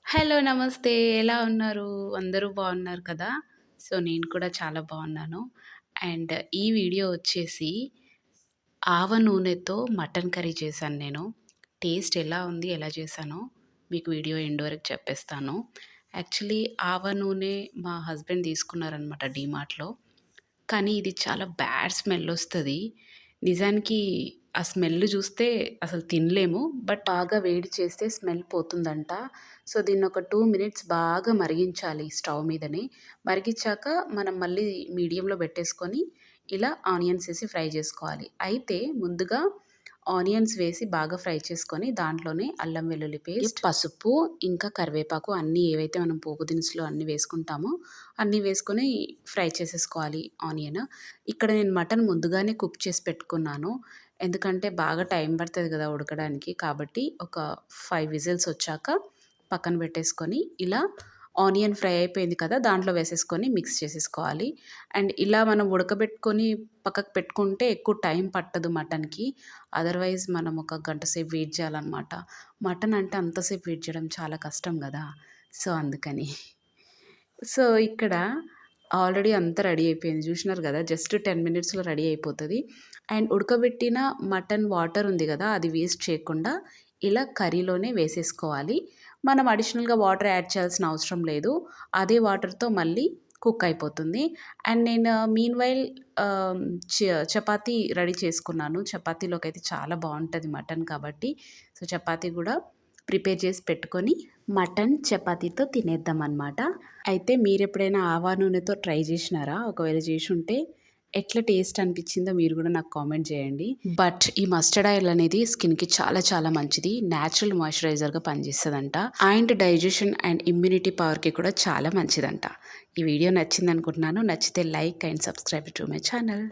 Hello! నమస్తే. ఎలా ఉన్నారు? అందరూ బావున్నారు కదా! సో, నేను కూడా చాలా బావున్నాను. అండ్ ఈ వీడియో వచ్చేసి ఆవ నూనెతో మటన్ కర్రీ చేశాను నేను. టేస్ట్ ఎలా ఉంది, ఎలా చేశానో మీకు వీడియో ఎండ్ వరకు చెప్పేస్తాను. యాక్చువల్లీ ఆవ నూనె మా హస్బెండ్ తీసుకున్నారనమాట డీమార్ట్‌లో. కానీ ఇది చాలా బ్యాడ్ స్మెల్లొస్తది. నిజానికి ఆ స్మెల్ చూస్తే అసలు తినలేము. బట్ బాగా వేడి చేస్తే స్మెల్ పోతుందంట. సో, దీన్నొక 2 మినిట్స్ బాగా మరిగించాలి స్టవ్ మీదనే. మరిగిచ్చాక మనం మళ్ళీ మీడియంలో పెట్టేసుకొని ఇలా ఆనియన్స్ ఏసి ఫ్రై జేసుకోవాలి. అయితే ముందుగా ఆనియన్స్ వేసి బాగా ఫ్రై చేసుకొని దాంట్లోనే అల్లం వెల్లుల్లి పేస్ట్, పసుపు, ఇంకా కరివేపాకు అన్నీ ఏవైతే మనం పోపు దినుసులు అన్నీ వేసుకుంటామో అన్నీ వేసుకొని ఫ్రై చేసేసుకోవాలి ఆనియన్. ఇక్కడ నేను మటన్ ముందుగానే కుక్ చేసి పెట్టుకున్నాను. ఎందుకంటే బాగా టైం పడతది గదా ఉడకడానికి. కాబట్టి ఒక 5 విజిల్స్ వచ్చాక పక్కన పెట్టేసుకొని ఇలా ఆనియన్ ఫ్రై అయిపోయింది కదా! దాంట్లో వేసేసుకొని మిక్స్ చేసేసుకోవాలి. అండ్ ఇలా మనం ఉడకబెట్టుకొని పక్కకు పెట్టుకుంటే ఎక్కువ టైం పట్టదు మటన్‌కి. అదర్‌వైజ్ మనం ఒక గంట సేపు వెయిట్ చేయాలనమాట. మటన్ అంటే అంతసేపు వెయిట్ చేయడం చాలా కష్టం గదా! సో, అందుకని. సో, ఇక్కడ ఆల్రెడీ అంతా రెడీ అయిపోయింది. చూసినారు గదా! జస్ట్ 10 మినిట్స్‌లో రెడీ అయిపోతది. అండ్ ఉడకబెట్టిన మటన్ వాటర్ ఉంది గదా! అది వేస్ట్ చేయకుండా ఇలా కర్రీలోనే వేసేసుకోవాలి. మనం అడిషనల్‌గా వాటర్ యాడ్ చేయాల్సిన అవసరం లేదు. అదే వాటర్‌తో మళ్ళీ కుక్ అయిపోతుంది. అండ్ నేను మీన్‌వైల్ ఆహ్, చ చపాతీ రెడీ చేసుకున్నాను. చపాతీలోకైతే చాలా బావుంటది మటన్ కాబట్టి. సో, చపాతీ గూడా ప్రిపేర్ చేసి పెట్టుకొని మటన్ చపాతీతో తినేద్దామనమాట. అయితే మీరెప్పుడైనా ఆవా నూనెతో ట్రై జేసినారా? ఒకవేళ జేషుంటే ఎట్లా టేస్ట్ అనిపిచ్చిందో మీరు గూడా నాకు కామెంట్ జేయండి. బట్ ఈ మస్టర్డ్ ఆయిల్ అనేది స్కిన్‌కి చాలా చాలా మంచిది. నేచురల్ మాయిశ్చరైజర్‌గా పనిజేస్తదంట. అండ్ డైజెషన్ అండ్ ఇమ్యూనిటీ పవర్‌కి కూడా చాలా మంచిదంట. ఈ వీడియో నచ్చిందనుకుంటున్నాను. నచ్చితే like and subscribe to my channel.